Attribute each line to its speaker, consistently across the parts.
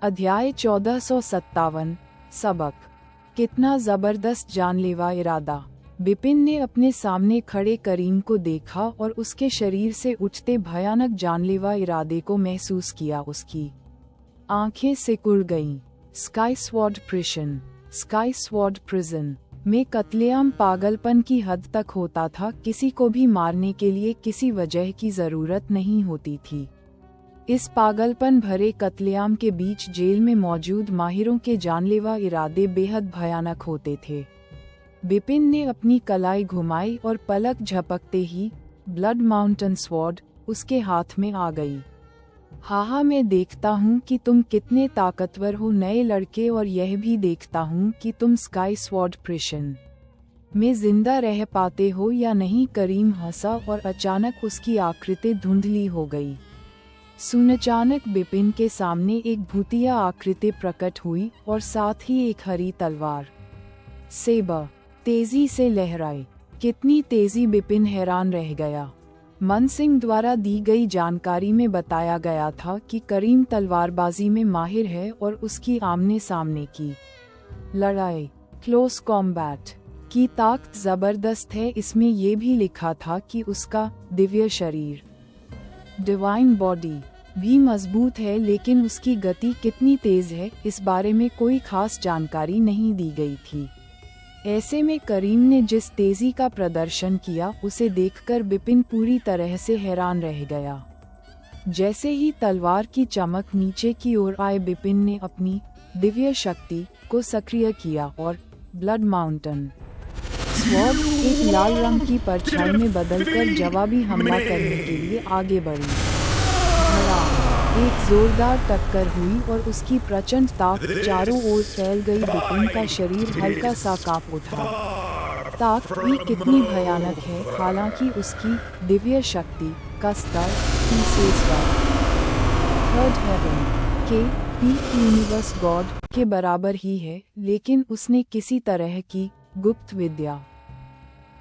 Speaker 1: अध्याय 1457 सबक। कितना जबरदस्त जानलेवा इरादा। बिपिन ने अपने सामने खड़े करीम को देखा और उसके शरीर से उठते भयानक जानलेवा इरादे को महसूस किया। उसकी आंखें सिकुड़ गईं। स्काई स्वॉर्ड प्रिजन में कत्लेआम पागलपन की हद तक होता था। किसी को भी मारने के लिए किसी वजह की जरूरत नहीं होती थी। इस पागलपन भरे कत्लेआम के बीच जेल में मौजूद माहिरों के जानलेवा इरादे बेहद भयानक होते थे। बिपिन ने अपनी कलाई घुमाई और पलक झपकते ही ब्लड माउंटेन स्वॉर्ड उसके हाथ में आ गई। हाँ, मैं देखता हूँ कि तुम कितने ताकतवर हो नए लड़के, और यह भी देखता हूँ कि तुम स्काई स्वॉर्ड प्रिजन में जिंदा रह पाते हो या नहीं। करीम हंसा और अचानक उसकी आकृति धुंधली हो गई। अचानक बिपिन के सामने एक भूतिया आकृति प्रकट हुई और साथ ही एक हरी तलवार सेबर तेजी से लहराई। कितनी तेजी! बिपिन हैरान रह गया। मन सिंह द्वारा दी गई जानकारी में बताया गया था कि करीम तलवारबाजी में माहिर है और उसकी आमने सामने की लड़ाई क्लोज कॉम्बैट की ताकत जबरदस्त है। इसमें ये भी लिखा था कि उसका दिव्य शरीर डिवाइन बॉडी भी मजबूत है, लेकिन उसकी गति कितनी तेज है इस बारे में कोई खास जानकारी नहीं दी गई थी। ऐसे में करीम ने जिस तेजी का प्रदर्शन किया उसे देखकर बिपिन पूरी तरह से हैरान रह गया। जैसे ही तलवार की चमक नीचे की ओर आए, बिपिन ने अपनी दिव्य शक्ति को सक्रिय किया और ब्लड माउंटेन स्वॉर्ड एक लाल रंग की परछाई में बदलकर जवाबी हमला करने के लिए आगे बढ़ी। एक जोरदार टक्कर हुई और उसकी प्रचंड ताकत चारों ओर फैल गई। बिपिन का शरीर हल्का सा कांप उठा। ताकत भी कितनी भयानक है। हालांकि उसकी दिव्य शक्ति का स्तर थर्ड हेवन के पीक यूनिवर्स गॉड के बराबर ही है, लेकिन उसने किसी तरह की गुप्त विद्या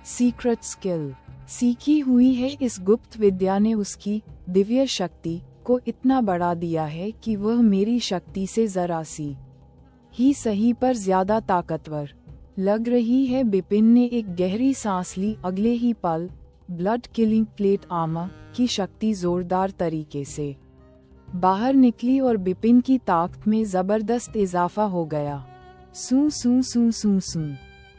Speaker 1: सीक्रेट स्किल सीखी हुई है। इस गुप्त विद्या ने उसकी दिव्य शक्ति को इतना बढ़ा दिया है कि वह मेरी शक्ति से जरा सी ही सही पर ज्यादा ताकतवर लग रही है। बिपिन ने एक गहरी सांस ली। अगले ही पल ब्लड किलिंग प्लेट आर्मर की शक्ति जोरदार तरीके से बाहर निकली और बिपिन की ताकत में जबरदस्त इजाफा हो गया। सू।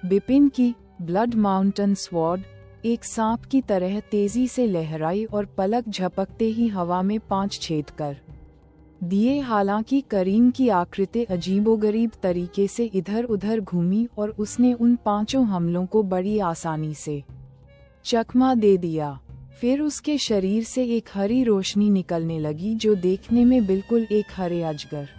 Speaker 1: बिपिन की ब्लड माउंटेन स्वॉर्ड एक सांप की तरह तेजी से लहराई और पलक झपकते ही हवा में 5 छेद कर दिए। हालांकि करीम की आकृति अजीबोगरीब तरीके से इधर उधर घूमी और उसने उन 5 हमलों को बड़ी आसानी से चकमा दे दिया। फिर उसके शरीर से एक हरी रोशनी निकलने लगी जो देखने में बिल्कुल एक हरे अजगर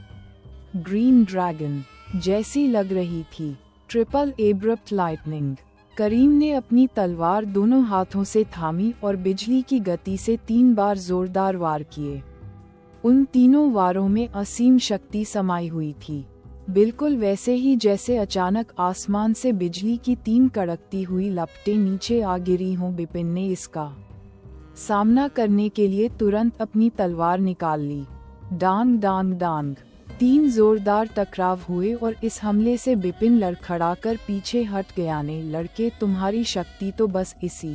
Speaker 1: ग्रीन ड्रैगन जैसी लग रही थी। Triple abrupt lightning. करीम ने अपनी तलवार दोनों हाथों से थामी और बिजली की गति से 3 बार जोरदार वार किए। उन तीनों वारों में असीम शक्ति समाई हुई थी, बिल्कुल वैसे ही जैसे अचानक आसमान से बिजली की 3 कड़कती हुई लपटें नीचे आ गिरी हों। बिपिन ने इसका सामना करने के लिए तुरंत अपनी तलवार निकाल ली। डांग डांग डांग 3 जोरदार टकराव हुए और इस हमले से बिपिन लड़खड़ाकर पीछे हट गया। ने लड़के, तुम्हारी शक्ति तो बस इसी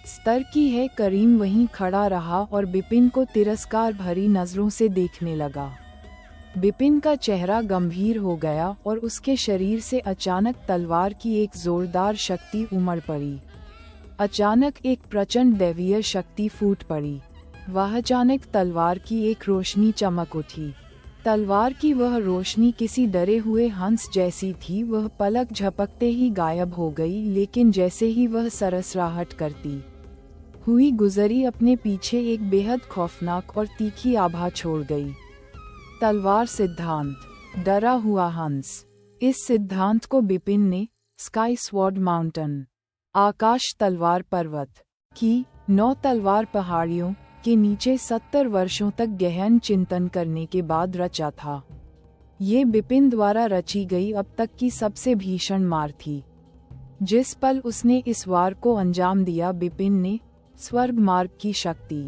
Speaker 1: स्तर की है। करीम वहीं खड़ा रहा और बिपिन को तिरस्कार भरी नजरों से देखने लगा। बिपिन का चेहरा गंभीर हो गया और उसके शरीर से अचानक तलवार की एक जोरदार शक्ति उमड़ पड़ी। अचानक एक प्रचंड दैवीय शक्ति फूट पड़ी। वह अचानक तलवार की एक रोशनी चमक उठी। तलवार की वह रोशनी किसी डरे हुए हंस जैसी थी। वह पलक झपकते ही गायब हो गई, लेकिन जैसे ही वह सरसराहट करती हुई गुजरी, अपने पीछे एक बेहद खौफनाक और तीखी आभा छोड़ गई। तलवार सिद्धांत, डरा हुआ हंस। इस सिद्धांत को बिपिन ने स्काई स्वॉर्ड माउंटेन आकाश तलवार पर्वत की 9 तलवार पहाड़ियों के नीचे 70 वर्षों तक गहन चिंतन करने के बाद रचा था। ये बिपिन द्वारा रची गई अब तक की सबसे भीषण मार थी। जिस पल उसने इस वार को अंजाम दिया, बिपिन ने स्वर्ग मार्ग की शक्ति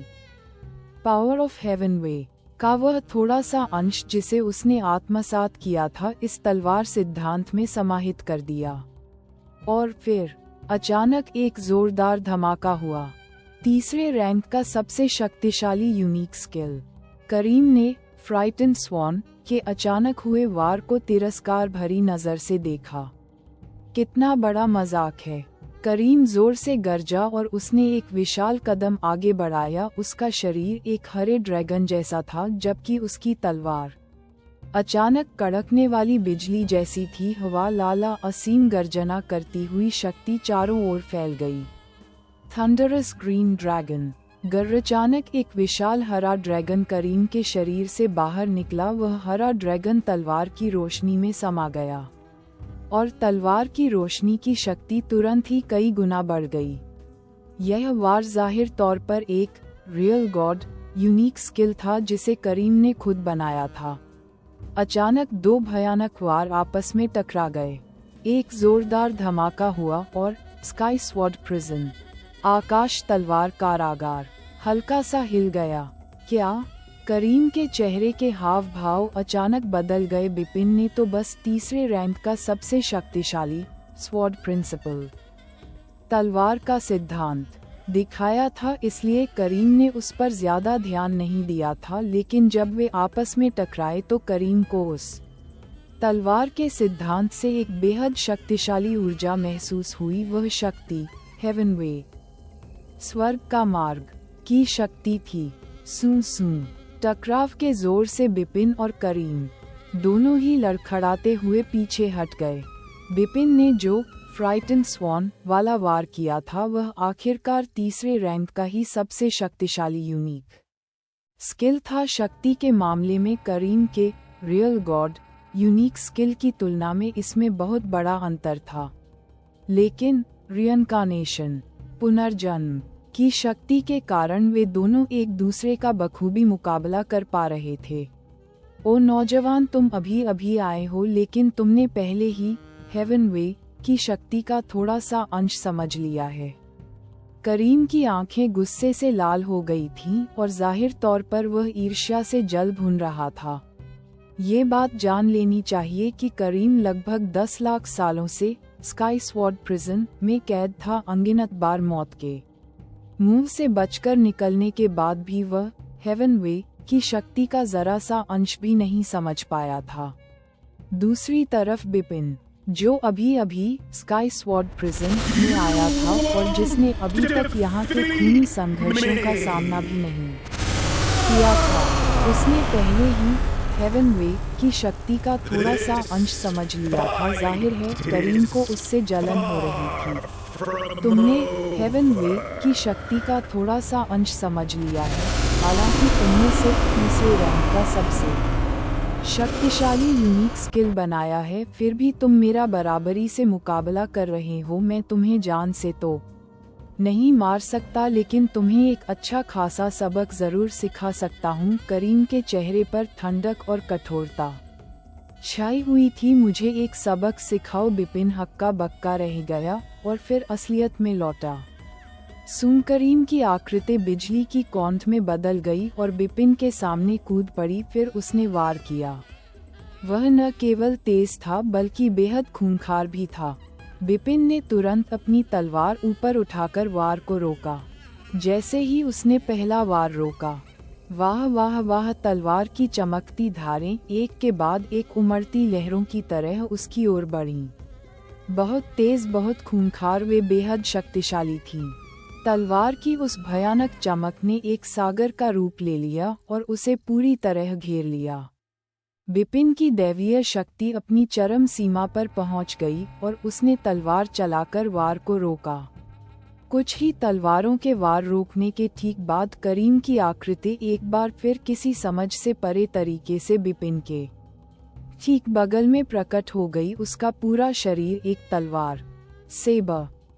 Speaker 1: पावर ऑफ हेवन वे का वह थोड़ा सा अंश जिसे उसने आत्मसात किया था इस तलवार सिद्धांत में समाहित कर दिया। और फिर अचानक एक जोरदार धमाका हुआ। तीसरे रैंक का सबसे शक्तिशाली यूनिक स्किल। करीम ने फ्राइटन स्वॉन के अचानक हुए वार को तिरस्कार भरी नजर से देखा। कितना बड़ा मजाक है। करीम जोर से गरजा और उसने एक विशाल कदम आगे बढ़ाया। उसका शरीर एक हरे ड्रैगन जैसा था जबकि उसकी तलवार अचानक कड़कने वाली बिजली जैसी थी। हवा लाला असीम गर्जना करती हुई शक्ति चारों ओर फैल गई। Thunderous green dragon. अचानक एक विशाल हरा ड्रैगन करीम के शरीर से बाहर निकला। वह हरा ड्रैगन तलवार की रोशनी में समा गया और तलवार की रोशनी की शक्ति तुरंत ही कई गुना बढ़ गई। यह वार जाहिर तौर पर एक रियल गॉड यूनिक स्किल था जिसे करीम ने खुद बनाया था। अचानक दो भयानक वार आपस में टकरा गए। एक जोरदार धमाका हुआ और स्काई स्वॉर्ड प्रिजन आकाश तलवार कारागार हल्का सा हिल गया। क्या? करीम के चेहरे के हाव भाव अचानक बदल गए। बिपिन ने तो बस तीसरे रैंक का सबसे शक्तिशाली स्वॉर्ड प्रिंसिपल तलवार का सिद्धांत दिखाया था, इसलिए करीम ने उस पर ज्यादा ध्यान नहीं दिया था। लेकिन जब वे आपस में टकराए तो करीम को उस तलवार के सिद्धांत से एक बेहद शक्तिशाली ऊर्जा महसूस हुई। वह शक्ति हेवन वे स्वर्ग का मार्ग की शक्ति थी। सू सू टकराव के जोर से बिपिन और करीम दोनों ही लड़खड़ाते हुए पीछे हट गए। बिपिन ने जो फ्राइटन स्वॉन वाला वार किया था वह आखिरकार तीसरे रैंक का ही सबसे शक्तिशाली यूनिक स्किल था। शक्ति के मामले में करीम के रियल गॉड यूनिक स्किल की तुलना में इसमें बहुत बड़ा अंतर था। लेकिन रियनकार्नेशन पुनर्जन्म की शक्ति के कारण वे दोनों एक दूसरे का बखूबी मुकाबला कर पा रहे थे। ओ नौजवान, तुम अभी अभी आए हो लेकिन तुमने पहले ही हेवन वे की शक्ति का थोड़ा सा अंश समझ लिया है। करीम की आंखें गुस्से से लाल हो गई थीं और जाहिर तौर पर वह ईर्ष्या से जल भुन रहा था। ये बात जान लेनी चाहिए कि करीम लगभग 10 लाख सालों से स्काई स्वॉर्ड प्रिजन में कैद था। अनगिनत बार मौत के मुंह से बचकर निकलने के बाद भी वह हेवन वे की शक्ति का जरा सा अंश भी नहीं समझ पाया था। दूसरी तरफ बिपिन, जो अभी अभी स्काई स्वॉर्ड प्रिजन में आया था और जिसने अभी तक यहाँ के खूनी संघर्षों का सामना भी नहीं किया था, उसने पहले ही हेवन वे की शक्ति का थोड़ा सा अंश समझ लिया था। जाहिर है करीम को उससे जलन हो रही थी। तुमने हेवन वे की शक्ति का थोड़ा सा अंश समझ लिया है, हालांकि तुमने सिर्फ तीसरे रैंक का सबसे शक्तिशाली यूनिक स्किल बनाया है। फिर भी तुम मेरा बराबरी से मुकाबला कर रहे हो। मैं तुम्हें जान से तो नहीं मार सकता, लेकिन तुम्हें एक अच्छा खासा सबक जरूर सिखा सकता हूँ। करीम के चेहरे पर ठंडक और कठोरता छाई हुई थी। मुझे एक सबक सिखाओ। बिपिन हक्का बक्का रह गया और फिर असलियत में लौटा। करीम की आकृति बिजली की कौंध में बदल गई और बिपिन के सामने कूद पड़ी। फिर उसने वार किया। वह न केवल तेज था बल्कि बेहद खूंखार भी था। बिपिन ने तुरंत अपनी तलवार ऊपर उठाकर वार को रोका। जैसे ही उसने पहला वार रोका, वाह वाह वाह, तलवार की चमकती धारें एक के बाद एक उमड़ती लहरों की तरह उसकी ओर बढ़ीं। बहुत तेज, बहुत खूंखार, वे बेहद शक्तिशाली थीं। तलवार की उस भयानक चमक ने एक सागर का रूप ले लिया और उसे पूरी तरह घेर लिया। बिपिन की दैवीय शक्ति अपनी चरम सीमा पर पहुंच गई और उसने तलवार चलाकर वार को रोका। कुछ ही तलवारों के वार रोकने के ठीक बाद करीम की आकृति एक बार फिर किसी समझ से परे तरीके से बिपिन के ठीक बगल में प्रकट हो गई। उसका पूरा शरीर एक तलवार सेब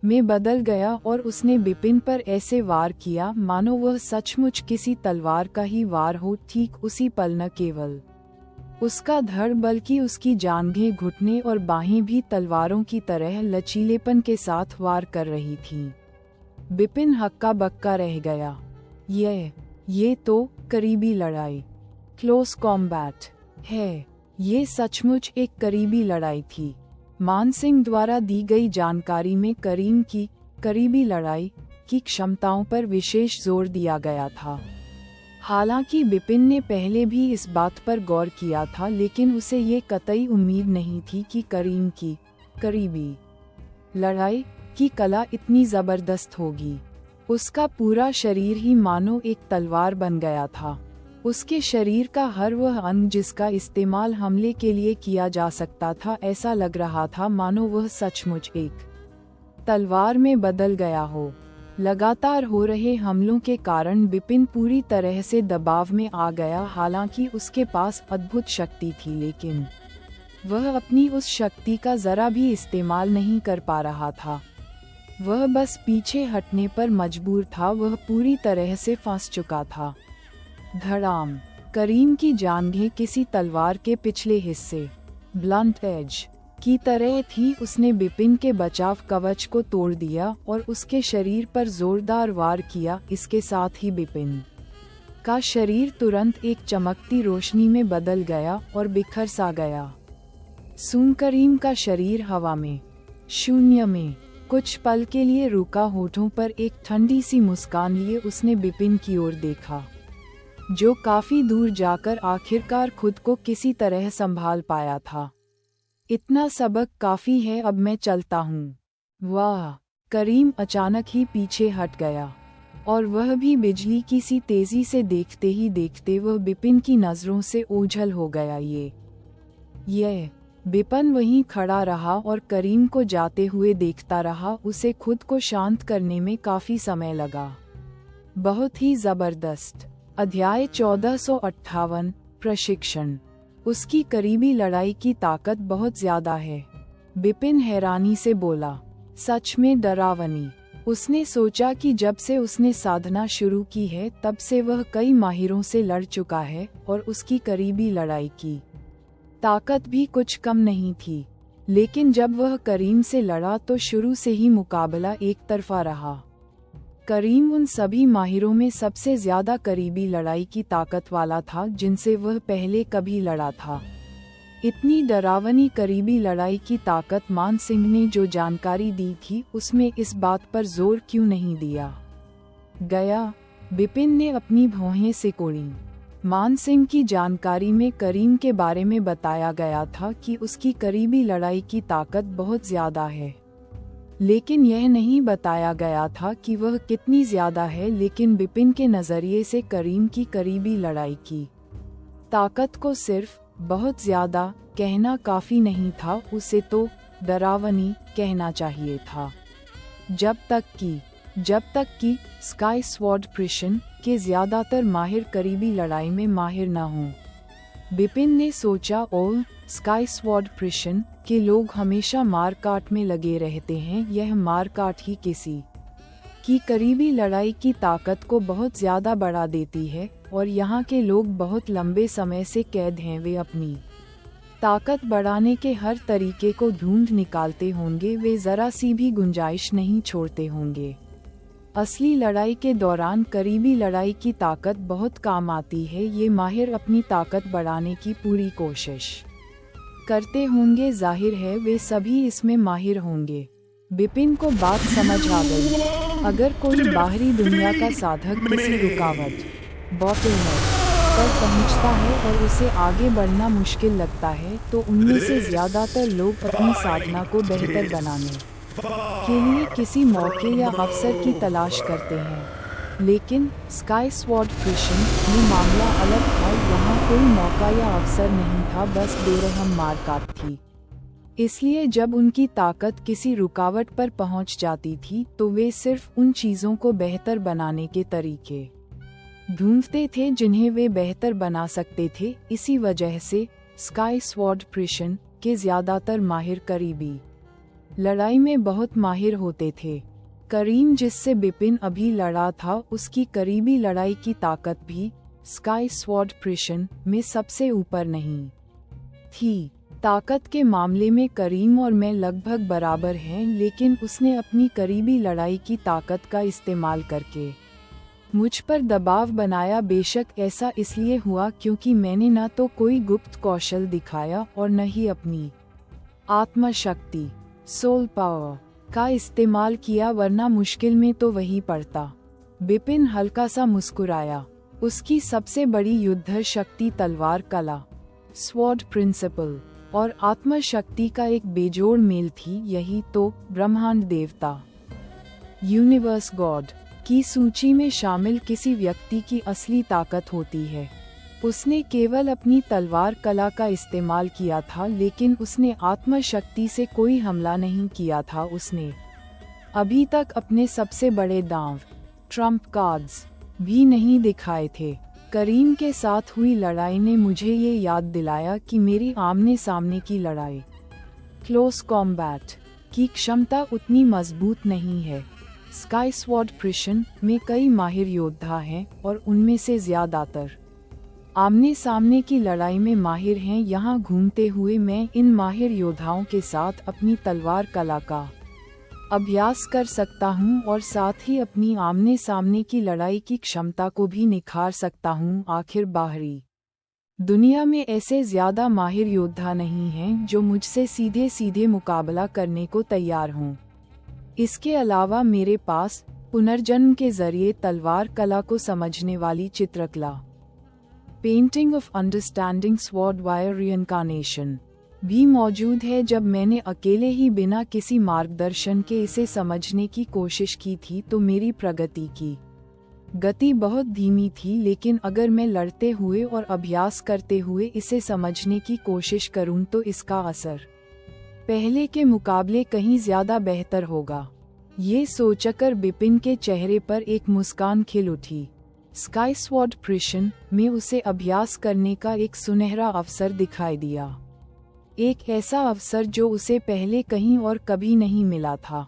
Speaker 1: में बदल गया और उसने बिपिन पर ऐसे वार किया मानो वह सचमुच किसी तलवार का ही वार हो। ठीक उसी पल न केवल उसका धड़ बल्कि उसकी जांघें, घुटने और बाहें भी तलवारों की तरह लचीलेपन के साथ वार कर रही थीं। बिपिन हक्का बक्का रह गया। ये तो करीबी लड़ाई। क्लोज कॉम्बैट है। ये सचमुच एक करीबी लड़ाई थी। मान सिंह द्वारा दी गई जानकारी में करीम की करीबी लड़ाई की क्षमताओं पर विशेष जोर दिया गया था। हालांकि बिपिन ने पहले भी इस बात पर गौर किया था, लेकिन उसे ये कतई उम्मीद नहीं थी कि करीम की करीबी लड़ाई की कला इतनी जबरदस्त होगी। उसका पूरा शरीर ही मानो एक तलवार बन गया था। उसके शरीर का हर वह अंग जिसका इस्तेमाल हमले के लिए किया जा सकता था, ऐसा लग रहा था मानो वह सचमुच एक तलवार में बदल गया हो। लगातार हो रहे हमलों के कारण बिपिन पूरी तरह से दबाव में आ गया। हालांकि उसके पास अद्भुत शक्ति थी, लेकिन वह अपनी उस शक्ति का जरा भी इस्तेमाल नहीं कर पा रहा था। वह बस पीछे हटने पर मजबूर था। वह पूरी तरह से फंस चुका था। धड़ाम! करीम की जांघें किसी तलवार के पिछले हिस्से ब्लंट एज की तरह थी। उसने बिपिन के बचाव कवच को तोड़ दिया और उसके शरीर पर जोरदार वार किया। इसके साथ ही बिपिन का शरीर तुरंत एक चमकती रोशनी में बदल गया और बिखर सा गया। सून करीम का शरीर हवा में, शून्य में कुछ पल के लिए रुका। होठों पर एक ठंडी सी मुस्कान लिए उसने बिपिन की ओर देखा, जो काफी दूर जाकर आखिरकार खुद को किसी तरह संभाल पाया था। इतना सबक काफी है, अब मैं चलता हूँ। वाह! करीम अचानक ही पीछे हट गया, और वह भी बिजली की सी तेजी से। देखते ही देखते वह बिपिन की नजरों से ओझल हो गया। ये बिपिन वहीं खड़ा रहा और करीम को जाते हुए देखता रहा। उसे खुद को शांत करने में काफी समय लगा। बहुत ही जबरदस्त। अध्याय 1458 प्रशिक्षण। उसकी करीबी लड़ाई की ताकत बहुत ज्यादा है, बिपिन हैरानी से बोला। सच में डरावनी। उसने सोचा कि जब से उसने साधना शुरू की है तब से वह कई माहिरों से लड़ चुका है, और उसकी करीबी लड़ाई की ताकत भी कुछ कम नहीं थी। लेकिन जब वह करीम से लड़ा तो शुरू से ही मुकाबला एक तरफा रहा। करीम उन सभी माहिरों में सबसे ज्यादा करीबी लड़ाई की ताकत वाला था जिनसे वह पहले कभी लड़ा था। इतनी डरावनी करीबी लड़ाई की ताकत मान सिंह ने जो जानकारी दी थी उसमें इस बात पर जोर क्यों नहीं दिया गया? बिपिन ने अपनी भौहें सिकोड़ी। मान सिंह की जानकारी में करीम के बारे में बताया गया था कि उसकी करीबी लड़ाई की ताकत बहुत ज्यादा है, लेकिन यह नहीं बताया गया था कि वह कितनी ज्यादा है। लेकिन बिपिन के नजरिए से करीम की करीबी लड़ाई की ताकत को सिर्फ बहुत ज्यादा कहना काफी नहीं था, उसे तो डरावनी कहना चाहिए था। जब तक कि स्काई स्वॉर्ड प्रिशन के ज्यादातर माहिर करीबी लड़ाई में माहिर न हों। बिपिन ने सोचा, ओह, स्काई स्वॉर्ड प्रिशन के लोग हमेशा मारकाट में लगे रहते हैं। यह मारकाट ही किसी की करीबी लड़ाई की ताकत को बहुत ज्यादा बढ़ा देती है, और यहाँ के लोग बहुत लंबे समय से कैद हैं। वे अपनी ताकत बढ़ाने के हर तरीके को ढूंढ निकालते होंगे। वे जरा सी भी गुंजाइश नहीं छोड़ते होंगे। असली लड़ाई के दौरान करीबी लड़ाई की ताकत बहुत काम आती है। ये माहिर अपनी ताकत बढ़ाने की पूरी कोशिश करते होंगे। जाहिर है वे सभी इसमें माहिर होंगे। बिपिन को बात समझ आ गई। अगर कोई बाहरी दुनिया का साधक किसी रुकावट बॉटलनेक पर पहुंचता है और उसे आगे बढ़ना मुश्किल लगता है, तो उनमें से ज्यादातर लोग अपनी साधना को बेहतर बनाने के लिए किसी मौके या अवसर की तलाश करते हैं। लेकिन स्काई स्वॉर्ड प्रिशन में मामला अलग था। यहाँ कोई मौका या अवसर नहीं था, बस बेरहम मारकाट थी। इसलिए जब उनकी ताकत किसी रुकावट पर पहुंच जाती थी तो वे सिर्फ उन चीजों को बेहतर बनाने के तरीके ढूंढते थे जिन्हें वे बेहतर बना सकते थे। इसी वजह से स्काई स्वॉर्ड प्रिशन के ज्यादातर माहिर करीबी लड़ाई में बहुत माहिर होते थे। करीम जिससे बिपिन अभी लड़ा था, उसकी करीबी लड़ाई की ताकत भी स्काई स्वॉर्ड प्रिशन में सबसे ऊपर नहीं थी। ताकत के मामले में करीम और मैं लगभग बराबर हैं, लेकिन उसने अपनी करीबी लड़ाई की ताकत का इस्तेमाल करके मुझ पर दबाव बनाया। बेशक ऐसा इसलिए हुआ क्योंकि मैंने न तो कोई गुप्त कौशल दिखाया और न ही अपनी आत्मशक्ति सोल पावर का इस्तेमाल किया, वरना मुश्किल में तो वही पड़ता। बिपिन हल्का सा मुस्कुराया। उसकी सबसे बड़ी युद्ध शक्ति तलवार कला स्वॉर्ड प्रिंसिपल और आत्मशक्ति का एक बेजोड़ मेल थी। यही तो ब्रह्मांड देवता यूनिवर्स गॉड की सूची में शामिल किसी व्यक्ति की असली ताकत होती है। उसने केवल अपनी तलवार कला का इस्तेमाल किया था, लेकिन उसने आत्मशक्ति से कोई हमला नहीं किया था। उसने अभी तक अपने सबसे बड़े दांव ट्रम्प कार्ड्स भी नहीं दिखाए थे। करीम के साथ हुई लड़ाई ने मुझे ये याद दिलाया कि मेरी आमने सामने की लड़ाई क्लोज कॉम्बैट की क्षमता उतनी मजबूत नहीं है। स्काई स्वॉर्ड प्रिशन में कई माहिर योद्धा हैं और उनमें से ज्यादातर आमने सामने की लड़ाई में माहिर हैं। यहाँ घूमते हुए मैं इन माहिर योद्धाओं के साथ अपनी तलवार कला का अभ्यास कर सकता हूँ और साथ ही अपनी आमने सामने की लड़ाई की क्षमता को भी निखार सकता हूँ। आखिर बाहरी दुनिया में ऐसे ज्यादा माहिर योद्धा नहीं हैं जो मुझसे सीधे सीधे मुकाबला करने को तैयार हों। इसके अलावा मेरे पास पुनर्जन्म के जरिए तलवार कला को समझने वाली चित्रकला painting of understanding sword wire reincarnation भी मौजूद है। जब मैंने अकेले ही बिना किसी मार्गदर्शन के इसे समझने की कोशिश की थी तो मेरी प्रगति की गति बहुत धीमी थी, लेकिन अगर मैं लड़ते हुए और अभ्यास करते हुए इसे समझने की कोशिश करूं तो इसका असर पहले के मुकाबले कहीं ज्यादा बेहतर होगा। ये सोचकर बिपिन के चेहरे पर एक मुस्कान खिल उठी। स्काई स्वॉर्ड प्रिशन में उसे अभ्यास करने का एक सुनहरा अवसर दिखाई दिया, एक ऐसा अवसर जो उसे पहले कहीं और कभी नहीं मिला था।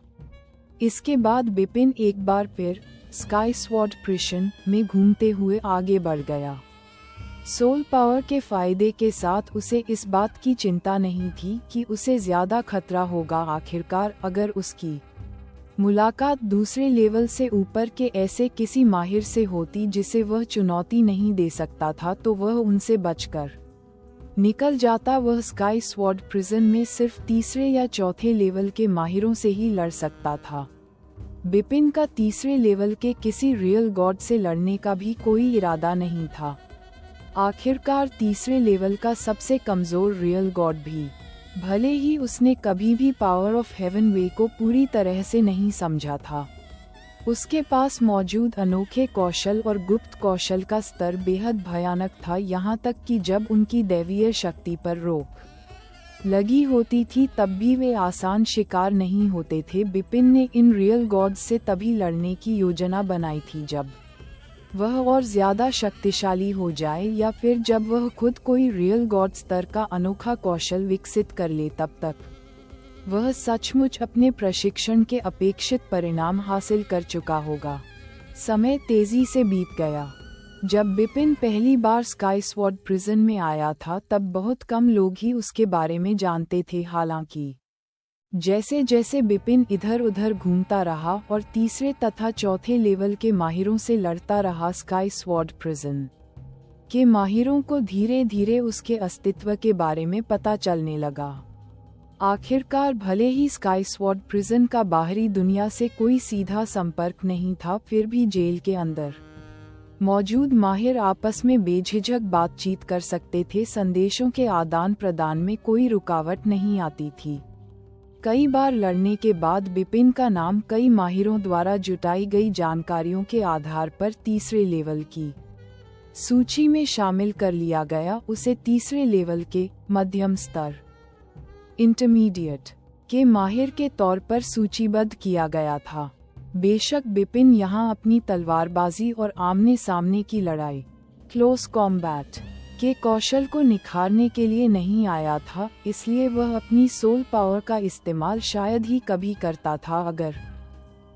Speaker 1: इसके बाद बिपिन एक बार फिर स्काई स्वॉर्ड प्रिशन में घूमते हुए आगे बढ़ गया। सोल पावर के फायदे के साथ उसे इस बात की चिंता नहीं थी कि उसे ज्यादा खतरा होगा। आखिरकार अगर उसकी मुलाकात दूसरे लेवल से ऊपर के ऐसे किसी माहिर से होती जिसे वह चुनौती नहीं दे सकता था, तो वह उनसे बचकर निकल जाता। वह स्काई स्वॉर्ड प्रिजन में सिर्फ तीसरे या चौथे लेवल के माहिरों से ही लड़ सकता था। बिपिन का तीसरे लेवल के किसी रियल गॉड से लड़ने का भी कोई इरादा नहीं था। आखिरकार तीसरे लेवल का सबसे कमजोर रियल गॉड भी, भले ही उसने कभी भी पावर ऑफ हेवन वे को पूरी तरह से नहीं समझा था, उसके पास मौजूद अनोखे कौशल और गुप्त कौशल का स्तर बेहद भयानक था। यहाँ तक कि जब उनकी दैवीय शक्ति पर रोक लगी होती थी तब भी वे आसान शिकार नहीं होते थे। बिपिन ने इन रियल गॉड्स से तभी लड़ने की योजना बनाई थी जब वह और ज्यादा शक्तिशाली हो जाए, या फिर जब वह खुद कोई रियल गॉड स्तर का अनोखा कौशल विकसित कर ले। तब तक वह सचमुच अपने प्रशिक्षण के अपेक्षित परिणाम हासिल कर चुका होगा। समय तेजी से बीत गया। जब बिपिन पहली बार स्काई स्वॉर्ड प्रिजन में आया था तब बहुत कम लोग ही उसके बारे में जानते थे। हालांकि जैसे जैसे बिपिन इधर उधर घूमता रहा और तीसरे तथा चौथे लेवल के माहिरों से लड़ता रहा, स्काई स्वॉर्ड प्रिजन के माहिरों को धीरे धीरे उसके अस्तित्व के बारे में पता चलने लगा। आखिरकार भले ही स्काई स्वॉर्ड प्रिजन का बाहरी दुनिया से कोई सीधा संपर्क नहीं था, फिर भी जेल के अंदर मौजूद माहिर आपस में बेझिझक बातचीत कर सकते थे। संदेशों के आदान प्रदान में कोई रुकावट नहीं आती थी। कई बार लड़ने के बाद बिपिन का नाम कई माहिरों द्वारा जुटाई गई जानकारियों के आधार पर तीसरे लेवल की सूची में शामिल कर लिया गया। उसे तीसरे लेवल के मध्यम स्तर इंटरमीडिएट के माहिर के तौर पर सूचीबद्ध किया गया था। बेशक बिपिन यहाँ अपनी तलवारबाजी और आमने सामने की लड़ाई क्लोज कॉम्बैट के कौशल को निखारने के लिए नहीं आया था, इसलिए वह अपनी सोल पावर का इस्तेमाल शायद ही कभी करता था। अगर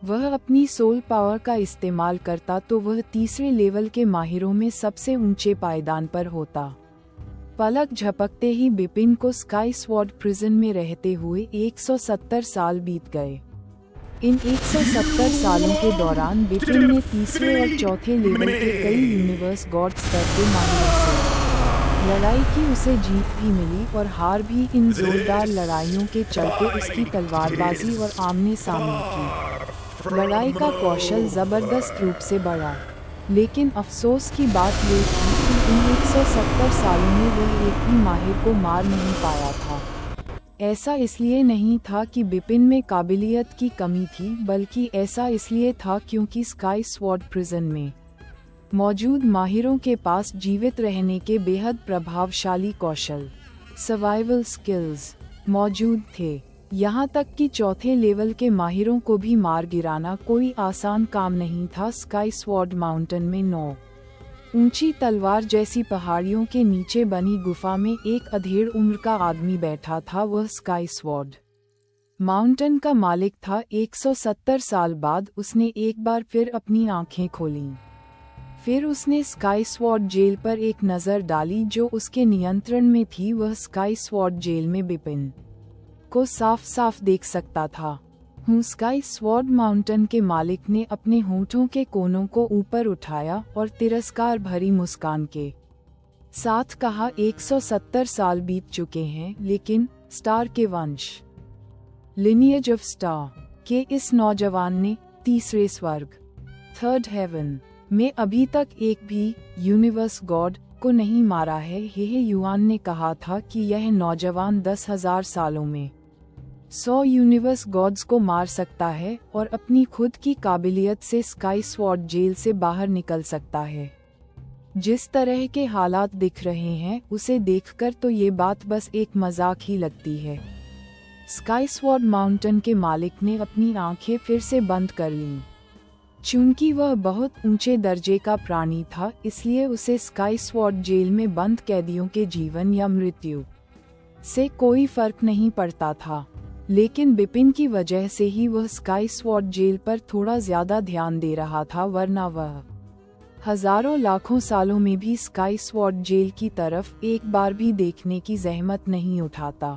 Speaker 1: वह अपनी सोल पावर का इस्तेमाल करता तो वह तीसरे लेवल के माहिरों में सबसे ऊंचे पायदान पर होता। पलक झपकते ही बिपिन को स्काई स्वॉर्ड प्रिजन में रहते हुए 170 साल बीत गए। इन 170 सालों के दौरान बिपिन ने तीसरे और चौथे लेवल के कई यूनिवर्स गॉड स्तर के माहिरों से लड़ाई की। उसे जीत भी मिली और हार भी। इन जोरदार लड़ाइयों के चलते उसकी तलवारबाजी और आमने सामने की लड़ाई का कौशल जबरदस्त रूप से बढ़ा। लेकिन अफसोस की बात ये थी कि इन 170 सालों में वह एक भी माहिर को मार नहीं पाया था। ऐसा इसलिए नहीं था कि बिपिन में काबिलियत की कमी थी, बल्कि ऐसा इसलिए था क्योंकि स्काई स्वॉर्ड प्रिजन में मौजूद माहिरों के पास जीवित रहने के बेहद प्रभावशाली कौशल सर्वाइवल स्किल्स मौजूद थे। यहाँ तक कि चौथे लेवल के माहिरों को भी मार गिराना कोई आसान काम नहीं था। स्काई स्वॉर्ड माउंटेन में 9 ऊंची तलवार जैसी पहाड़ियों के नीचे बनी गुफा में एक अधेड़ उम्र का आदमी बैठा था। वह स्काई स्वॉर्ड माउंटेन का मालिक था। 170 साल बाद उसने एक बार फिर अपनी आंखें खोलीं। फिर उसने स्काई स्वॉर्ड जेल पर एक नज़र डाली जो उसके नियंत्रण में थी। वह स्काई स्वॉर्ड जेल में बिपिन को साफ साफ देख सकता था। स्काई स्वॉर्ड माउंटेन के मालिक ने अपने होठों के कोनों को ऊपर उठाया और तिरस्कार भरी मुस्कान के साथ कहा, 170 साल बीत चुके हैं, लेकिन स्टार के वंश लिनिएज ऑफ स्टार के इस नौजवान ने तीसरे स्वर्ग थर्ड हेवन में अभी तक एक भी यूनिवर्स गॉड को नहीं मारा है। यह युआन ने कहा था कि यह नौजवान 10,000 सालों में 100 यूनिवर्स गॉड्स को मार सकता है और अपनी खुद की काबिलियत से स्काई स्वॉर्ड जेल से बाहर निकल सकता है। जिस तरह के हालात दिख रहे हैं उसे देखकर तो ये बात बस एक मजाक ही लगती है। स्काई स्वॉर्ड माउंटेन के मालिक ने अपनी आंखें फिर से बंद कर लीं। चूंकि वह बहुत ऊंचे दर्जे का प्राणी था, इसलिए उसे स्काई स्वॉर्ड जेल में बंद कैदियों के जीवन या मृत्यु से कोई फर्क नहीं पड़ता था। लेकिन बिपिन की वजह से ही वह स्काई स्वॉर्ड जेल पर थोड़ा ज्यादा ध्यान दे रहा था, वरना वह हजारों लाखों सालों में भी स्काई स्वॉर्ड जेल की तरफ एक बार भी देखने की जहमत नहीं उठाता।